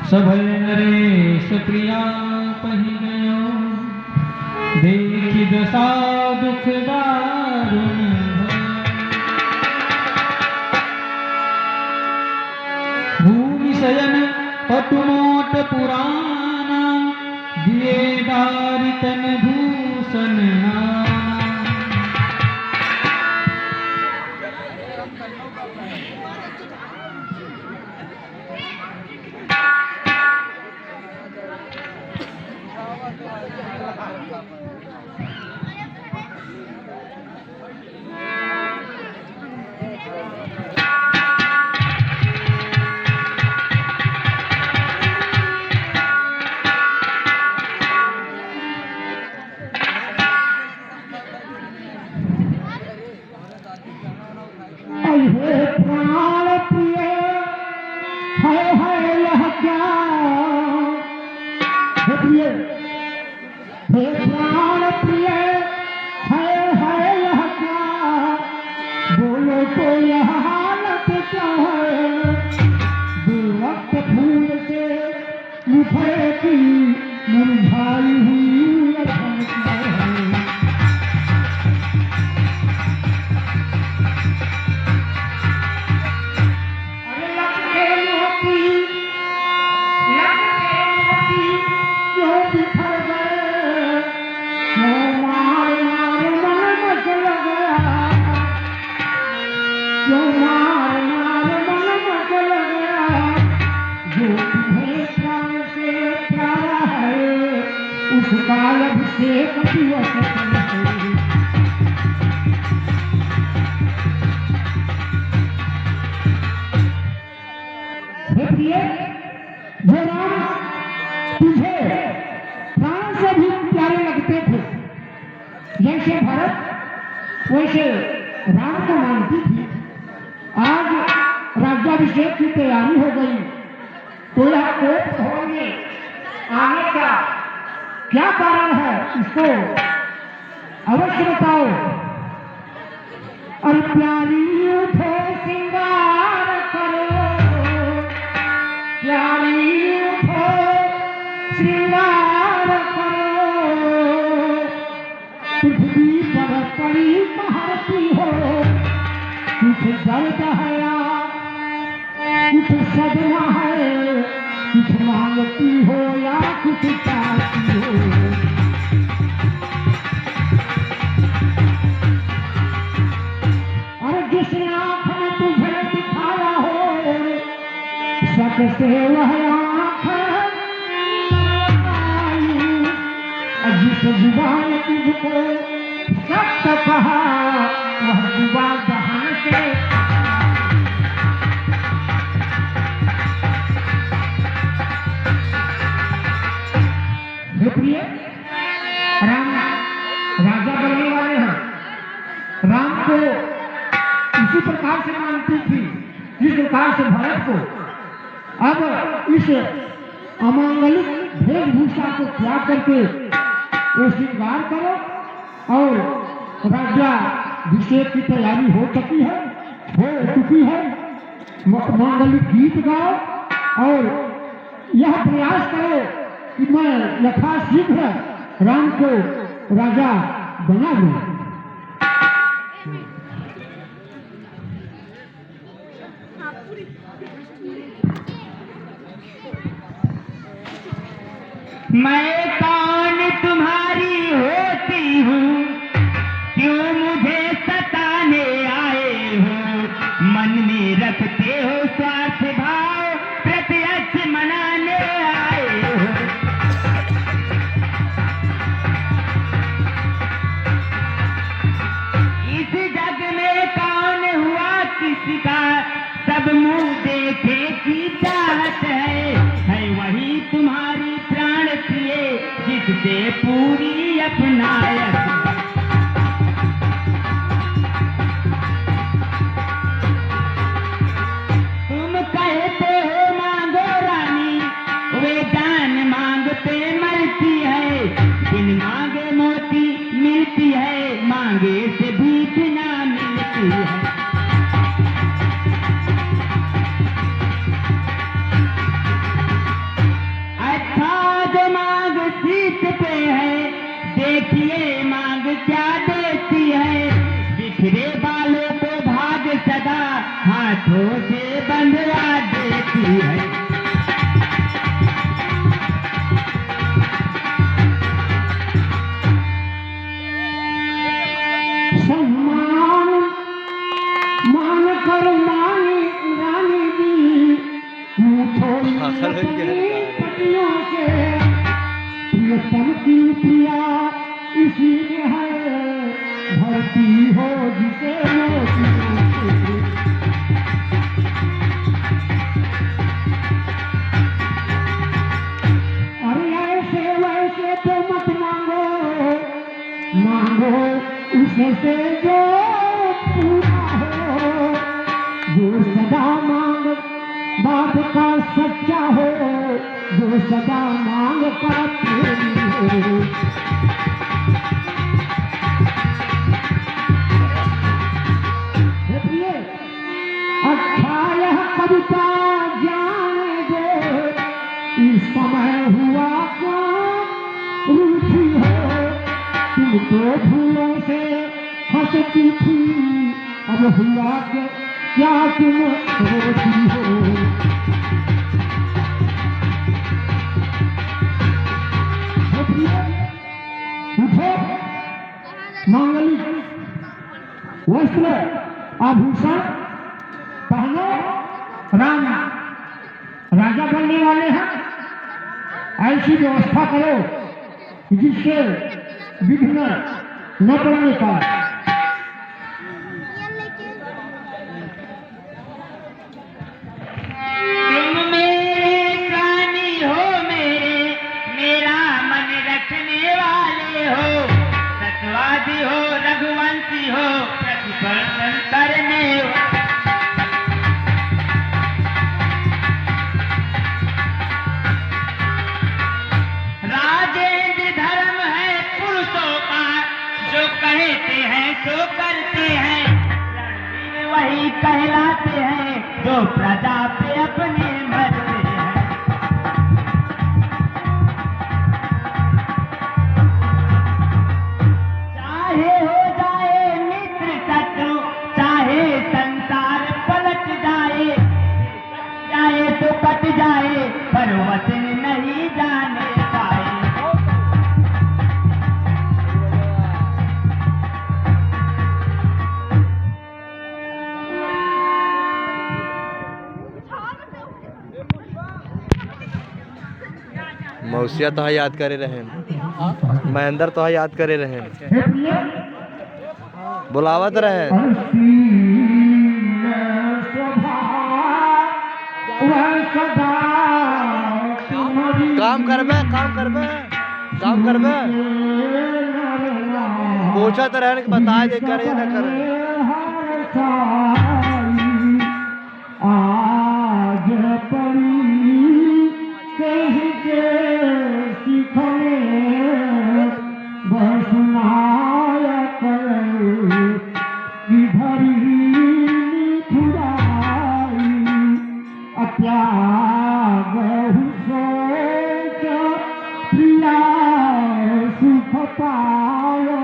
सभल नरेश प्रिया पही गयो, देखि दशा दुख दारुण भूमि शयन पटुमोट पुराना, दिए दारि तन भूषण नाना। जैसे भरत वैसे राम को मानती थी। आज राज्याभिषेक की तैयारी हो गई तो यह कोप भवन में आने का क्या कारण है, इसको अवश्य बताओ। और प्यारी उठो श्रृंगार करो, प्यारी उठो श्रृंगार करो, पृथ्वी पर पड़ी महरती हो, कुछ दर्द है या कुछ सदमा है, कुछ मांगती हो या कुछ चाहती हो। और जिस आँख ने तुझे दिखाया हो, सच से वह आँख जिस जुबान तुझको सत्य कहा, वह जुबान जहां से प्रिय राम राजा बनने वाले हैं। राम को इसी प्रकार से मानती थी जिस प्रकार से भरत को। अब इस अमांगलिक वेशभूषा को त्याग करके वो श्रृंगार करो और राज्याभिषेक की तैयारी हो चुकी है। मांगलिक गीत गाओ और यह प्रयास करो कि मैं यथाशीघ्र राम को राजा बना दूं। मैं कौन तुम्हारी होती हूँ, क्यों मुझे सताने आए हो, मन में रखते हो स्वार्थ भाव, प्रत्यक्ष मनाने आए हो। इस जग में कौन हुआ किसका, सब मुंह देखे की चाहत है वही तुम्हारी प्राण प्रिय, जिससे पूरी अपनायत। तुम कहते हो मांगो रानी, वे जान मांगते मरती है, बिन मांगे मोती मिलती है, मांगे से भी बिना मिलती है। हाथों से बंधवा देती है। सम्मान मान कर मानी रानी जी पतियों से प्रियतम की प्रिया इसी में है भरती हो जिसे मोतियों से। अरे ऐसे वैसे तो मत मांगो, मांगो उससे जो पूरा हो, जो सदा मांग बात का सच्चा हो, जो सदा मांग का प्रेमी हो। देखिए अच्छा यह कविता जाने दो, इस समय हुआ क्या रूठी हो, तुम तो फूलों से हंसती थी, अब हुआ क्या तुम रोती हो। उठो, मांगलिक वस्त्र आभूषण पहनो, राम राजा बनने वाले हैं, ऐसी व्यवस्था करो जिससे विघ्न न पड़ने पाए। तुम मेरे प्राणी हो, मेरा मन रखने वाले हो, सत्यवादी हो, रघुवंशी हो, प्रतिपर्दन करने राजेंद्र धर्म है पुरुषों का, जो कहते हैं सो करते हैं, रणवीर वही कहलाते हैं जो प्रजा पे अपने मरते हैं। चाहे हो जाए मित्र शत्रु, चाहे संसार पलट जाए, जाए तो कट जाए पर वचन नहीं जाने पाए। मौसिया तो याद करे रहे, महेंद्र तो याद करे रहे, बुलावत रहे। काम करबे, काम करबे, काम करबे, पूछत रहे कि बता दे करे या न करे। आज कहीं के सीखने बसनाया करे कि भरी छुड़ाई अत्याग सोच प्रिया सुख पायो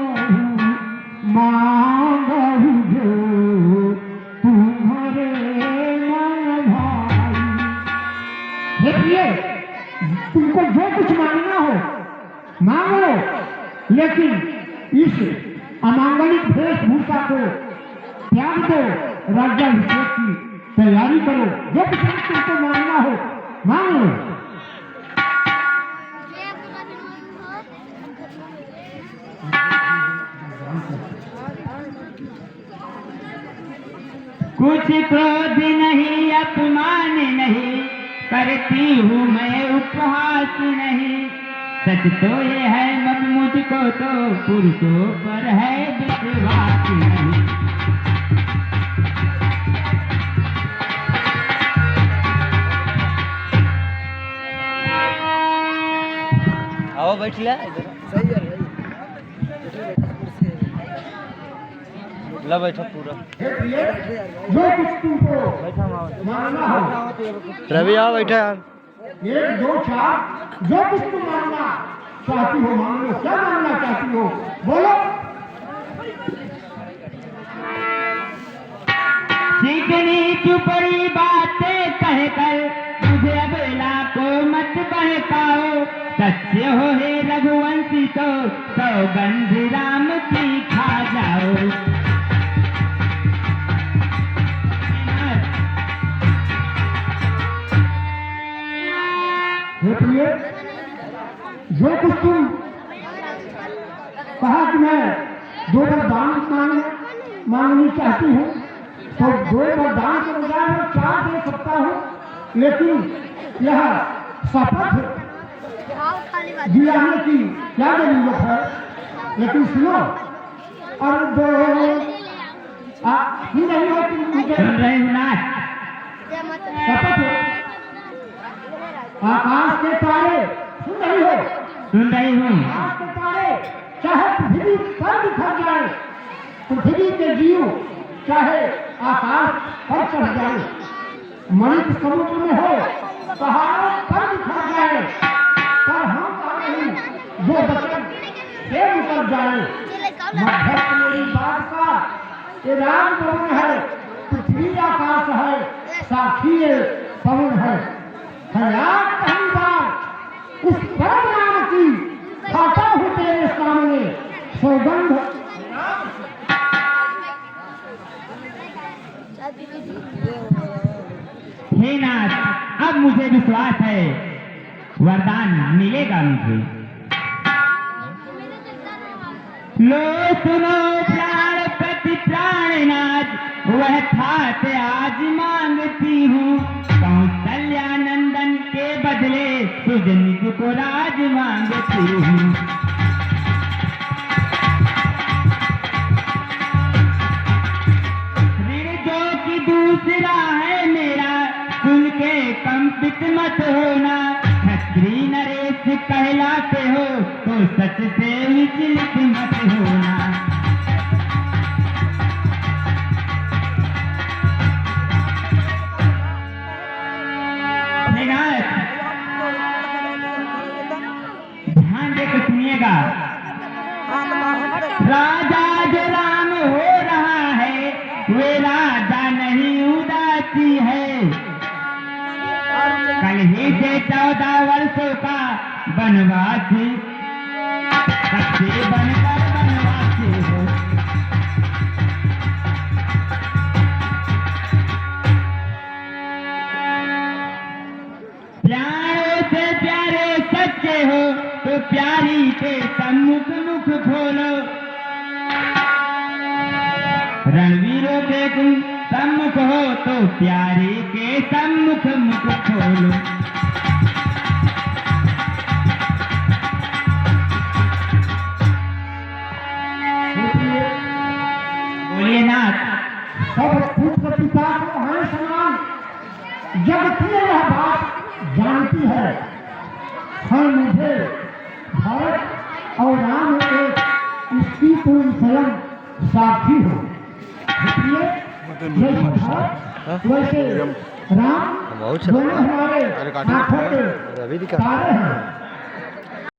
मांगहु जो तुम्हारे मन भाई। देखिए तुमको जो कुछ मांगना हो मांग लो, लेकिन इस अमांगलिक वेशभूषा को त्याग दो, राज्याभिषेक की तैयारी करो, जो कुछ तुमको मांगना हो मांग लो। कुछ क्रोध नहीं, अपमान नहीं, करती हूँ मैं उपहास नहीं, सच तो ये है मत मुझको तो पुरुषों पर है विश्वास नहीं। आओ बैठ ले, सही है ला बैठा पूरा। जो कुछ तुमको मांगना हो रवि आओ बैठा यार। 1 2 4 जो कुछ तुम मांगना चाहती हो मांग लो। क्या मांगना चाहती हो बोलो। चिकनी चुपड़ी बातें कहकर मुझे अबला को मत बहकाओ। सच्चे हो हे रघुवंशी तो सौगंध राम की खा जाओ। हे प्रिय, जो कुछ तुम कहा कि मैं 2 वरदान मांगनी चाहती हूँ, तो 2 वरदान के बजाय मैं 4 दे सकता हूँ, लेकिन यह शपथ दिलाने की क्या जरूरत है। लेकिन सुनो, और 2 सुन रही हो तुम मुझे? सुन रहे हो ना? शपथ आकाश के तारे, सुन रही हो? सुन रही हूँ। आकाश के तारे चाहे पृथ्वी पर बिखर जाए, पृथ्वी के जीव चाहे आकाश पर चढ़ जाए, मणिक समुद्र में हो, पहाड़ों पर बिखर जाए, पर हम नहीं जो बचन से उतर जाए। मध्यस्थ मेरी बात का ये राम भवन है, पृथ्वी आकाश है, साक्षी ये पवन है। हयात पहली बार उस परम नाम की खाता हूँ तेरे सामने सौगंध। हे नाथ, अब मुझे विश्वास है वरदान मिलेगा मुझे। लो सुनो प्राण प्रति प्राणनाथ, वह ठाट आज मांगती हूँ। कौशल्या नंदन के बदले तुझ निज को राज मांगती हूँ। ऋण जो कि दूसरा है मेरा, सुन के कंपित मत होना। क्षत्रिय नरेश कहलाते हो तो सच से विचलित मत होना। ध्यान देकर सुनिएगा। राजा जो राम हो रहा है, वे राजा नहीं उदासी है। कल ही से 14 वर्षों का वनवासी, सच्चे बनकर वनवासी हो। प्यारे से प्यारे सच्चे हो तो प्यारी के सम्मुख मुख खोलो। रणवीरों के तुम सम्मुख हो तो प्यारी के सम्मुख मुख खोलो। बोलिए नाथ। सब पुत्र पिता को है समान, जब तू यह बात जानती है। हाँ, मुझे भरत और राम एक इसकी तुम स्वयं साक्षी हो। इसलिए जैसे भरत वैसे राम दोनों हमारे हाथों के तारे हैं।